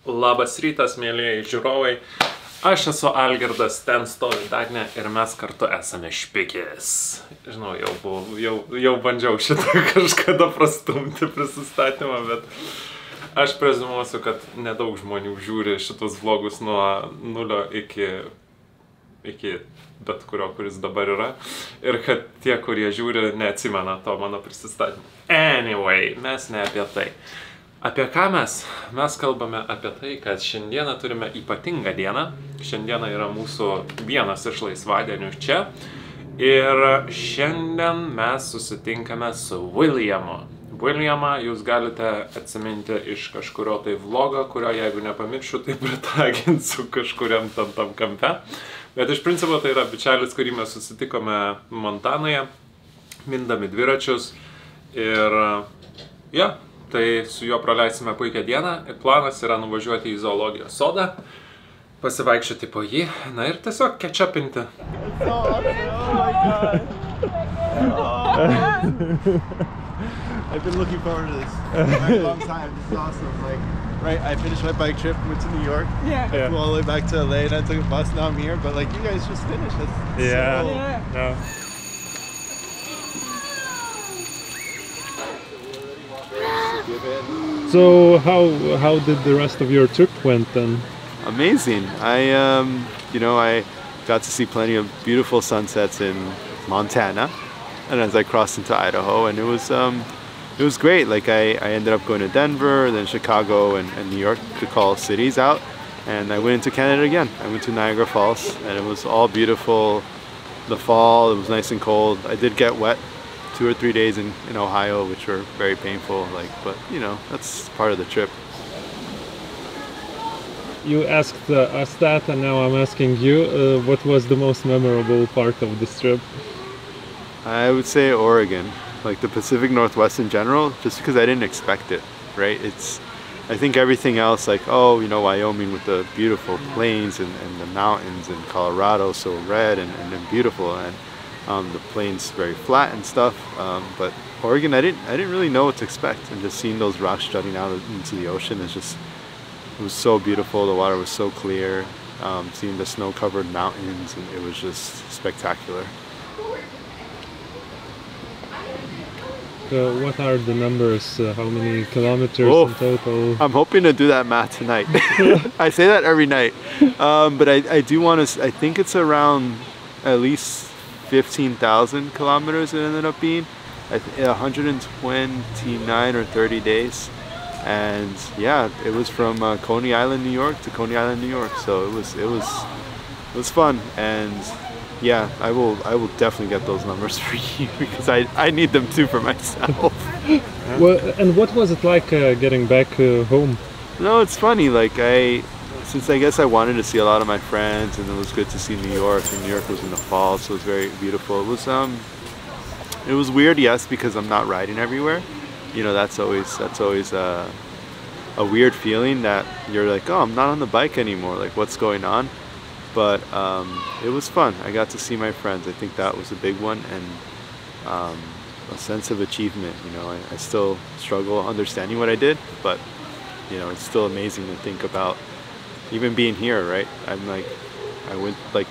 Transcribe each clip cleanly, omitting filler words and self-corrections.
Labas rytas, mėlyjeji žiūrovai. Aš esu Algirdas, ten stovi Dagnė ir mes kartu esame Špikis. Žinau, jau bandžiau šitą kažkada prastumti prisistatymą, bet aš prezimuosiu, kad nedaug žmonių žiūri šitus vlogus nuo 0 iki bet kurio, kuris dabar yra. Ir kad tie, kurie žiūri, neatsimena to mano prisistatymą. Anyway, mes ne apie tai. Apie ką mes? Mes kalbame apie tai, kad šiandieną turime ypatingą dieną. Šiandieną yra mūsų vienas iš laisvadienių čia. Ir šiandien mes susitinkame su Williamu. Williamą jūs galite atsiminti iš kažkurio tai vlogo, kurio jeigu nepamiršiu, tai pritaginsiu kažkuriam tam kampe. Bet iš principo tai yra bičialis, kurį mes susitikome Montanoje, mindami dviračius. Ir tai su juo praleisime puikią dieną. Planas yra nuvažiuoti į zoologijos sodą, pasivaikščioti po jį, na ir tiesiog ketšupinti. I've been looking forward to this for a very long time. This is awesome. Like, right, I finished my bike trip, went to New York. I flew all the way back to LA, and I took a bus. Now I'm here, but like you guys just finished. That's So how did the rest of your trip went then? amazing. I got to see plenty of beautiful sunsets in Montana, and as I crossed into Idaho, and it was great. Like I ended up going to Denver, then Chicago and New York to call cities out, and I went into Canada again. I went to Niagara Falls, and it was all beautiful. The fall, it was nice and cold. I did get wet 2 or 3 days in Ohio, which were very painful, but that's part of the trip. You asked us that, and now I'm asking you, what was the most memorable part of this trip? I would say Oregon, like the Pacific Northwest in general, just because I didn't expect it, right? I think everything else, like, Wyoming with the beautiful plains and the mountains, and Colorado so red and beautiful, and the plains very flat and stuff, but Oregon, I didn't really know what to expect, and just seeing those rocks jutting out into the ocean it was so beautiful. The water was so clear, seeing the snow-covered mountains, and it was just spectacular. What are the numbers? How many kilometers in total? I'm hoping to do that math tonight. I say that every night, but I do want to. I think it's around at least 15,000 kilometers it ended up being, 129 or 30 days, and yeah, it was from Coney Island, New York to Coney Island, New York. So it was fun, and yeah, I will definitely get those numbers for you because I need them too for myself. Well, and what was it like getting back home? No, it's funny. Like since I guess I wanted to see a lot of my friends, and it was good to see New York, and New York was in the fall, so it was very beautiful. It was weird, yes, because I'm not riding everywhere. That's always a weird feeling that you're like, oh, I'm not on the bike anymore. Like, what's going on? But it was fun. I got to see my friends. I think that was a big one, and a sense of achievement. I still struggle understanding what I did, but it's still amazing to think about. Even being here, right? I went like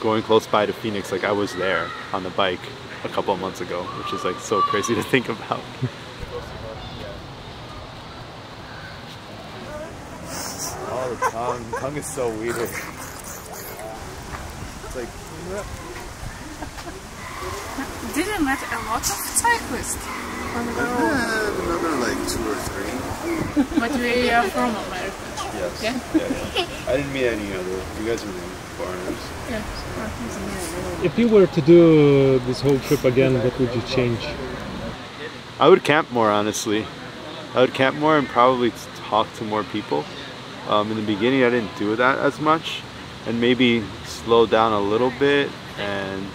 going close by to Phoenix, like I was there on the bike a couple of months ago, which is like so crazy to think about. Oh, the tongue is so weird. It's like. Didn't met a lot of cyclists on the road. Another like 2 or 3. But we are from America. Yes. Yeah? I didn't meet any other. You guys are the foreigners. Yeah. If you were to do this whole trip again, what would you change? I would camp more, honestly. I would camp more and probably talk to more people. In the beginning, I didn't do that as much, and maybe slow down a little bit. And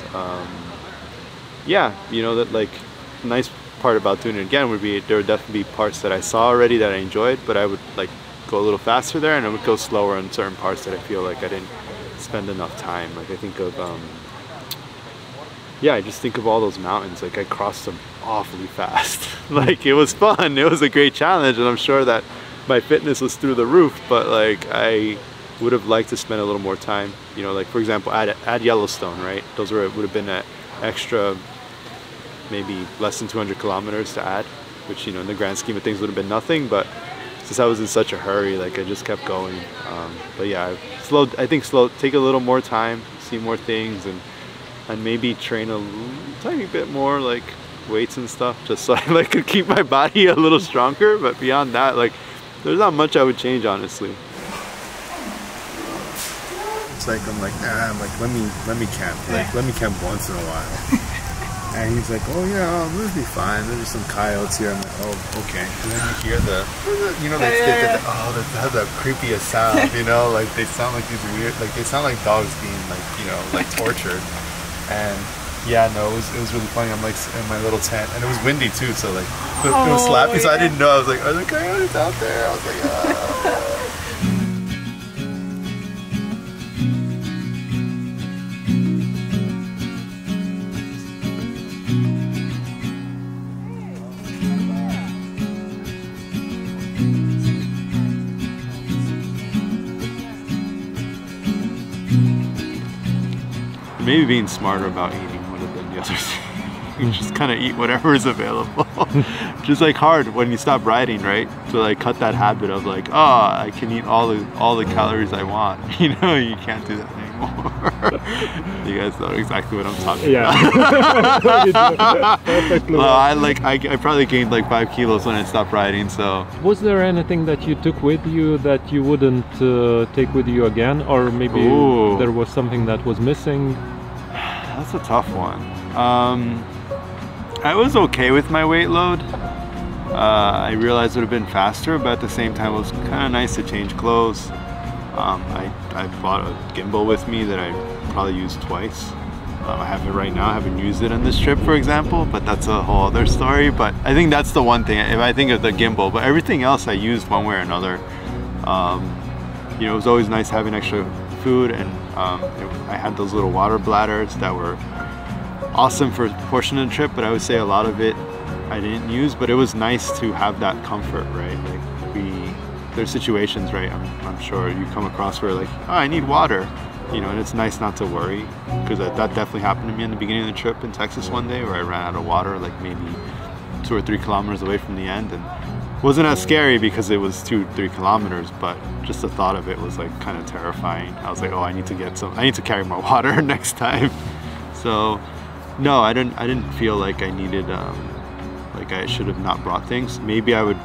that like nice part about doing it again would be there would definitely be parts that I saw already that I enjoyed, but I would like go a little faster there, and I would go slower on certain parts that I feel like I didn't spend enough time. Like I think of I just think of all those mountains. Like I crossed them awfully fast. Like it was fun. It was a great challenge, and I'm sure that my fitness was through the roof, but like I would have liked to spend a little more time, you know, like for example, add Yellowstone, right? Those would have been an extra, maybe less than 200 kilometers to add, which, you know, in the grand scheme of things would have been nothing, but since I was in such a hurry, like I just kept going. But yeah, I think take a little more time, see more things, and maybe train a tiny bit more, like weights and stuff, just so I like could keep my body a little stronger. But beyond that, like there's not much I would change, honestly. It's like I'm like, nah, I'm like let me camp, like let me camp once in a while. And he's like, oh yeah, this will be fine. There's some coyotes here. I'm like, oh, okay. And then you hear you know, they have that creepiest sound, you know, like they sound like these weird, like they sound like dogs being like, you know, like tortured. And yeah, no, it was really funny. I'm like in my little tent, and it was windy too, so like it was slappy, so I didn't know. I was like, are there coyotes out there? I was like, ah. Maybe being smarter about eating would have been the other thing. You just kind of eat whatever is available. Just like hard when you stop riding, right? To like cut that habit of like, oh, I can eat all the calories I want. You know, you can't do that anymore. You guys know exactly what I'm talking about. Perfectly. Well, I probably gained like 5 kilos when I stopped riding. So was there anything that you took with you that you wouldn't take with you again, or maybe there was something that was missing? That's a tough one. I was okay with my weight load. I realized it would have been faster, but at the same time it was kind of nice to change clothes. I bought a gimbal with me that I probably used twice. I have it right now. I haven't used it on this trip, for example, but that's a whole other story. But I think that's the one thing, if I think of the gimbal, but everything else I used one way or another. You know, it was always nice having extra food, and I had those little water bladders that were awesome for a portion of the trip, but I would say a lot of it I didn't use, but it was nice to have that comfort, right? Like there's situations, right, I'm sure you come across where like, oh, I need water, you know, and it's nice not to worry, because that definitely happened to me in the beginning of the trip in Texas one day, where I ran out of water like maybe 2 or 3 kilometers away from the end, and it wasn't as scary because it was 2-3 kilometers, but just the thought of it was like kind of terrifying. I was like, oh, I need to carry more water next time. So no, I didn't feel like I needed, like I should have not brought things. Maybe I would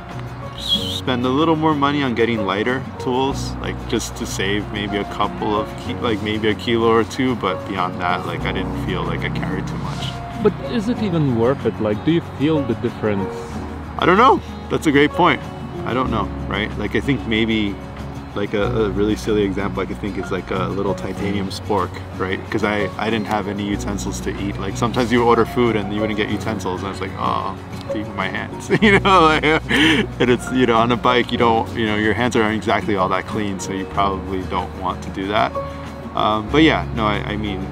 spend a little more money on getting lighter tools, like just to save maybe a couple of, like maybe a kilo or 2, but beyond that, like I didn't feel like I carried too much. But is it even worth it? Like, do you feel the difference? I don't know. That's a great point. I don't know, right? Like I think maybe like a really silly example I could think is like a little titanium spork, right? Because I didn't have any utensils to eat. Like sometimes you order food and you wouldn't get utensils, and I was like, oh, to eat with my hands, you know? Like, and it's, you know, on a bike, you don't, you know, your hands aren't exactly all that clean, so you probably don't want to do that. But yeah, no, I mean,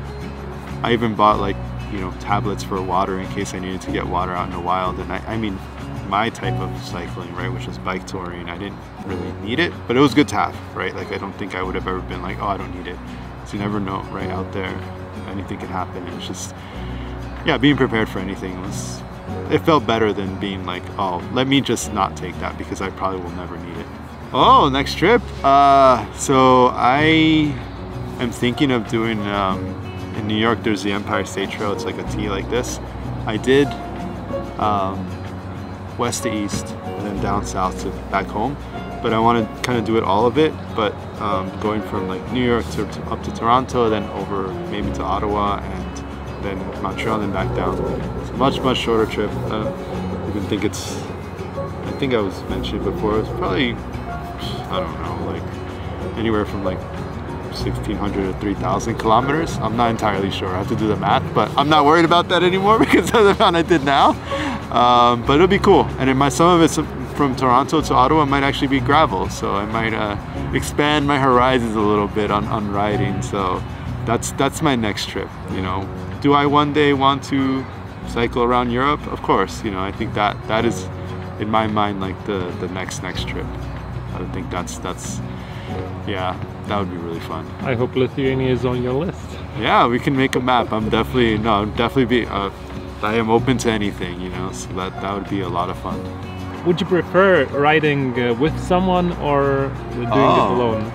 I even bought like, you know, tablets for water in case I needed to get water out in the wild. And I mean, my type of cycling, right, which is bike touring, I didn't really need it, but it was good to have, right? Like I don't think I would have ever been like, oh, I don't need it. So you never know, right? Out there, anything can happen. It's just, yeah, being prepared for anything it felt better than being like, oh, let me just not take that because I probably will never need it. Oh, next trip. So I am thinking of doing, in New York, there's the Empire State Trail. It's like a T like this. I did west to east and then down south to back home, but I want to kind of do it all of it, but going from like New York up to Toronto, then over maybe to Ottawa, and then Montreal, and then back down. It's a much shorter trip. I think I was mentioning before, it's probably, I don't know, like anywhere from like 1,600 to 3,000 kilometers. I'm not entirely sure. I have to do the math, but I'm not worried about that anymore because of the amount I did now. But it'll be cool. And some of it's from Toronto to Ottawa might actually be gravel, so I might expand my horizons a little bit on riding. So that's my next trip. You know, do I one day want to cycle around Europe? Of course. You know, I think that is in my mind like the next trip. I think that's yeah, that would be really fun. I hope Lithuania is on your list. Yeah, we can make a map. I am open to anything, you know, so that would be a lot of fun. Would you prefer riding with someone or doing it alone?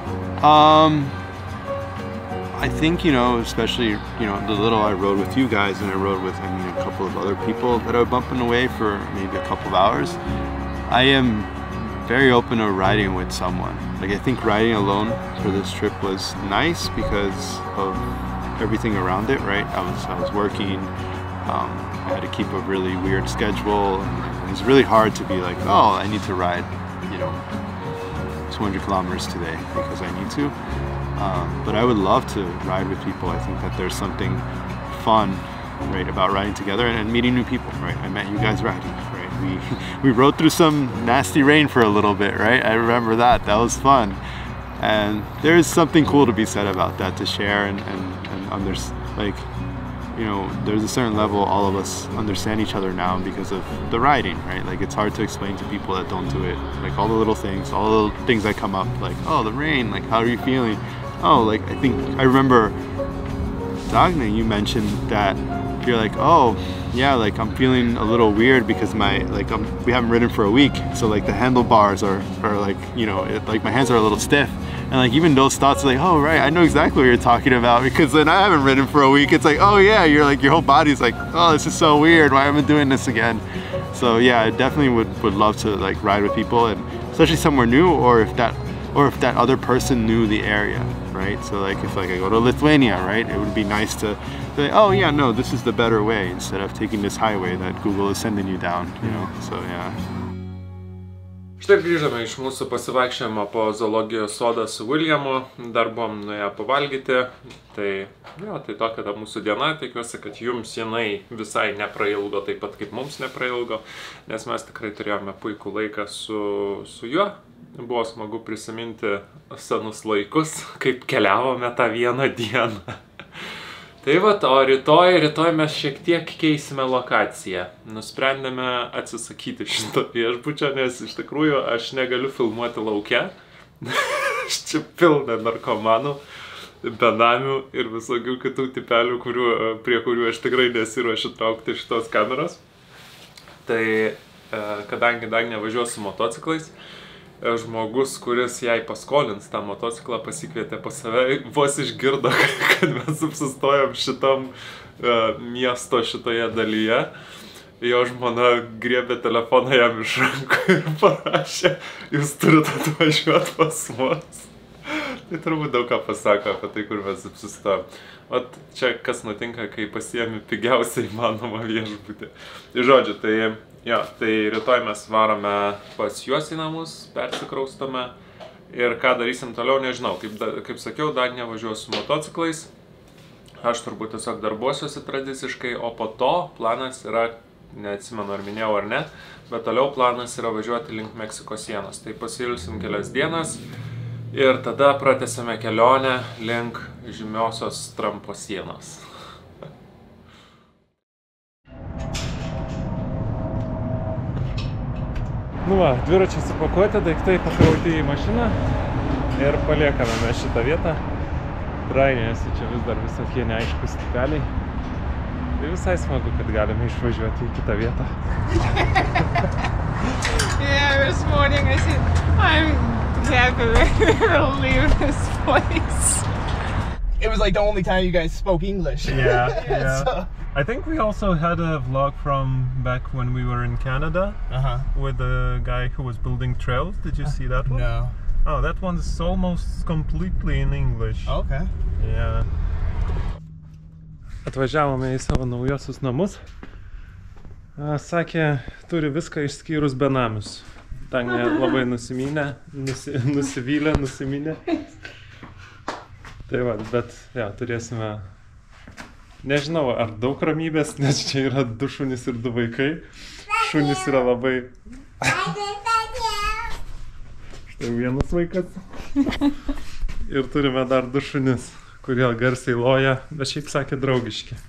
I think, you know, especially, you know, the little I rode with you guys and I rode with, a couple of other people that I was bumping away for maybe a couple of hours. I am very open to riding with someone. Like, I think riding alone for this trip was nice because of everything around it, right? I was working, I had to keep a really weird schedule. It was really hard to be like, oh, I need to ride, you know, 200 kilometers today because I need to. But I would love to ride with people. I think that there's something fun, right, about riding together and meeting new people, right? I met you guys riding, right? We rode through some nasty rain for a little bit, right? I remember that. That was fun. And there's something cool to be said about that, to share and like, you know, there's a certain level all of us understand each other now because of the riding, right? Like, it's hard to explain to people that don't do it. Like, all the little things that come up, like, oh, the rain, like, how are you feeling? Oh, like, I remember, Dagnė, you mentioned that you're like, oh, yeah, like, I'm feeling a little weird because we haven't ridden for a week, so, like, the handlebars are like, you know, like, my hands are a little stiff. And, like, even those thoughts are like, oh, right, I know exactly what you're talking about, because when I haven't ridden for a week, it's like, oh, yeah, you're like, your whole body's like, oh, this is so weird, why am I doing this again? So, yeah, I definitely would love to, like, ride with people, and especially somewhere new, or if that other person knew the area, right? So, like, if, like, I go to Lithuania, right, it would be nice to say, oh, yeah, no, this is the better way, instead of taking this highway that Google is sending you down, you know, so, yeah. Štai grįžome iš mūsų pasivaikščiojimo po zoologijos sodą su Williamu, dar buvom nuėję pavalgyti, tai tokia ta mūsų diena, tikiuosi, kad jums jinai visai neprailgo, taip pat kaip mums neprailgo, nes mes tikrai turėjome puikų laiką su juo, buvo smagu prisiminti senus laikus, kaip keliavome tą vieną dieną. Tai va, o rytoj mes šiek tiek keisime lokaciją. Nusprendėme atsisakyti šito viešbučio, nes iš tikrųjų aš negaliu filmuoti lauke. Aš čia pilna narkomanų, benamių ir visokių kitų tipelių, prie kurių aš tikrai nesiruošiu traukti šitos kameros. Tai kadangi Dagnė važiuos su motociklais, žmogus, kuris jai paskolins tą motociklą, pasikvietė pas save, vos išgirdo, kad mes apsistojom šitam miesto šitoje dalyje. Jo žmona griebė telefoną jam iš rankų ir parašė, jūs turite atvažiuoti pas mus. Tai turbūt daug ką pasako apie tai, kur mes apsistojom. O čia kas nutinka, kai pasiemi pigiausiai įmanomą viešbutį. Tai žodžiu, tai rytoj mes varome pas juos į namus, persikraustome ir ką darysim toliau, nežinau. Kaip sakiau, Dagnė važiuos su motociklais, aš turbūt tiesiog darbuosiuosi tradiciškai, o po to planas yra, neatsimenu ar minėjau ar ne, bet toliau planas yra važiuoti link Meksikos sienos. Tai pasiilsim kelias dienas ir tada pratęsime kelionę link žymiosios Trumpo sienos. Nu va, dviračiai supakuoti, daiktai pakrauti į mašiną ir paliekame mes šitą vietą. Prainėjasi čia vis dar visokie neaiškus tipeliai. Tai visai smagu, kad galime išvažiuoti į kitą vietą. Yeah, this morning I said, I'm happy to leave this place. It was like the only time you guys spoke English. Yeah. So. I think we also had a vlog from back when we were in Canada with the guy who was building trails. Did you see that one? No. Oh, that one's almost completely in English. Okay. Yeah. Atvažiavome į savo naujosius namus. Sakė, turi viską išskyrus benamius. Dagnė labai nusiminė. Tai va, bet ja, turėsime, nežinau, ar daug ramybės, nes čia yra 2 šunys ir 2 vaikai. Šunys yra labai... Štai vienas vaikas. Ir turime dar 2 šunis, kurie garsiai loja, bet šiaip sakė draugiški.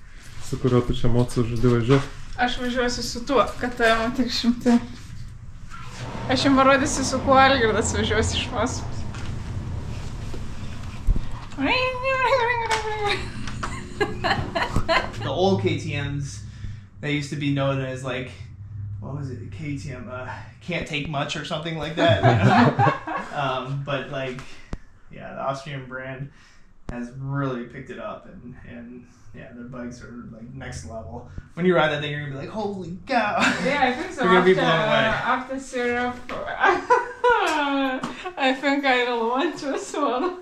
Su kuriuo tu čia mocu žadi važiuoti? Aš važiuosiu su tuo, kad tave man tik išimti. Aš jums parodysiu, su kuo Algirdas važiuos iš paskos. The old KTMs, they used to be known as like, what was it, KTM, can't take much or something like that, you know? But like, yeah, the Austrian brand has really picked it up, and yeah, their bikes are like next level. When you ride that thing, you're gonna be like, holy cow! Yeah, I think so. You're gonna be blown away. After syrup, I think I will want to as well.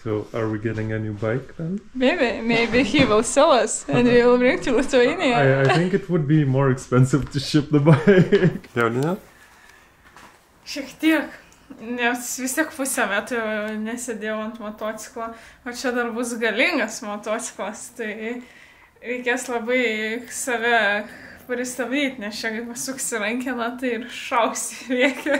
So, are we getting a new bike then? Maybe he will sell us and we will bring to Lithuania. I think it would be more expensive to ship the bike. Jaudinė? Šiek tiek, nes vis tiek pusę metų nesėdėjau ant motociklo, o čia dar bus galingas motociklas, tai reikės labai save pristabdyti, nes čia kaip pasuksi rankeną, tai ir šausi reikia.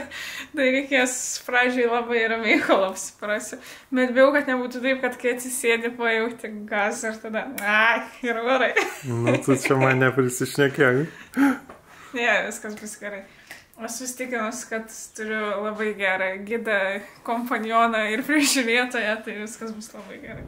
Tai reikės pradžiai labai ramiai, kol apsiprasiu. Bet bijau, kad nebūtų taip, kad kai atsisėdi, pajauti gazą ir tada, ir varai. Nu, tu čia man neprisišnekėjai. Ne, viskas bus gerai. Aš susitikinus, kad turiu labai gerą gidą, kompanioną ir prižiūrėtoją, tai viskas bus labai gerai.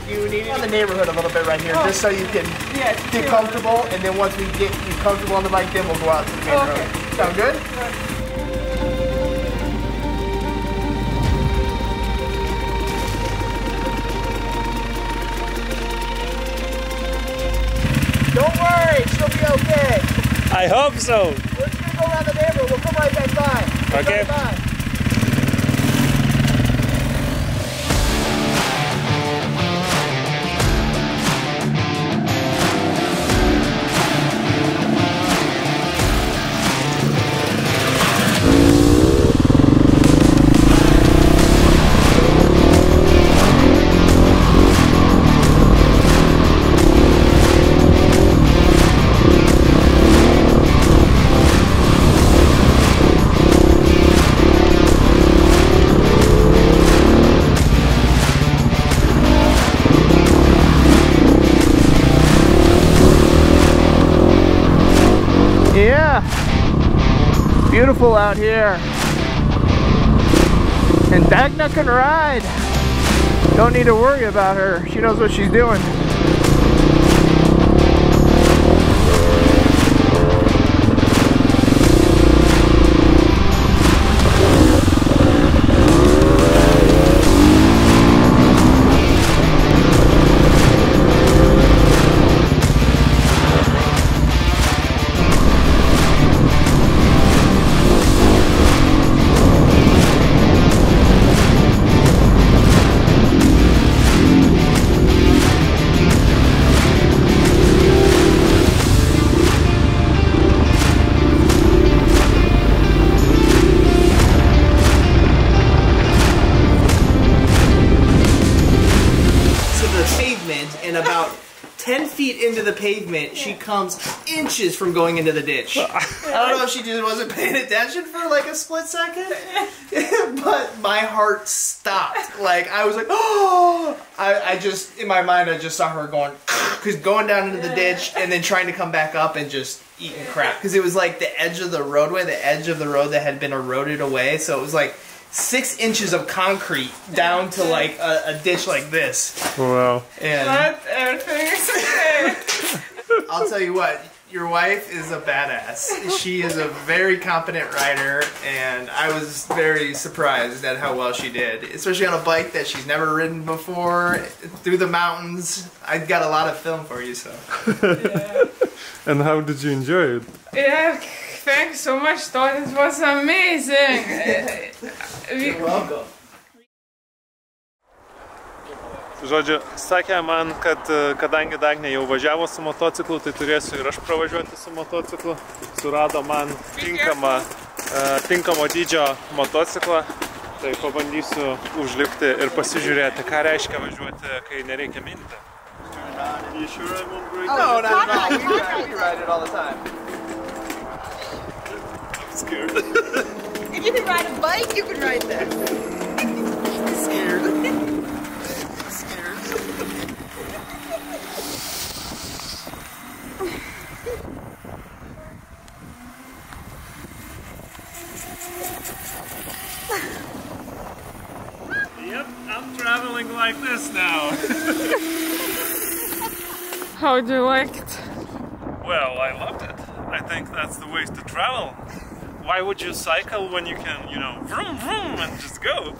You need in the neighborhood a little bit right here, just so you can get comfortable, and then once we get you comfortable on the bike, then we'll go out to the main road. Sound good? Don't worry, she'll be okay. I hope so. We're just gonna go around the neighborhood. We'll come right back by. Okay. Beautiful out here, and Dagnė can ride. Don't need to worry about her. She knows what she's doing. And about 10 feet into the pavement, she comes inches from going into the ditch. I don't know if she just wasn't paying attention for like a split second, but my heart stopped. Like, I was like, oh! I just, in my mind, I just saw her going down into the ditch and then trying to come back up and just eating crap. Because it was like the edge of the roadway, the edge of the road that had been eroded away. So it was like 6 inches of concrete down to like a ditch like this. Wow. And But everything is okay. I'll tell you what, your wife is a badass. She is a very competent rider, and I was very surprised at how well she did. Especially on a bike that she's never ridden before, through the mountains. I got a lot of film for you, so. Yeah. And how did you enjoy it? Yeah, thanks so much, Todd. It was amazing. You're welcome. Žodžiu, sakė man, kad kadangi Dagnė jau važiavo su motociklu, tai turėsiu ir aš pravažiuoti su motociklu. Surado man tinkamo dydžio motociklą. Tai pabandysiu užlipti ir pasižiūrėti, ką reiškia važiuoti, kai nereikia minti. You sure I won't break it? No, we ride it all the time. I'm scared. If you can ride a bike, you can ride this. I'm scared. Yep, I'm traveling like this now. How do you like it? Well, I loved it. I think that's the way to travel. Why would you cycle when you can, you know, vroom vroom and just go?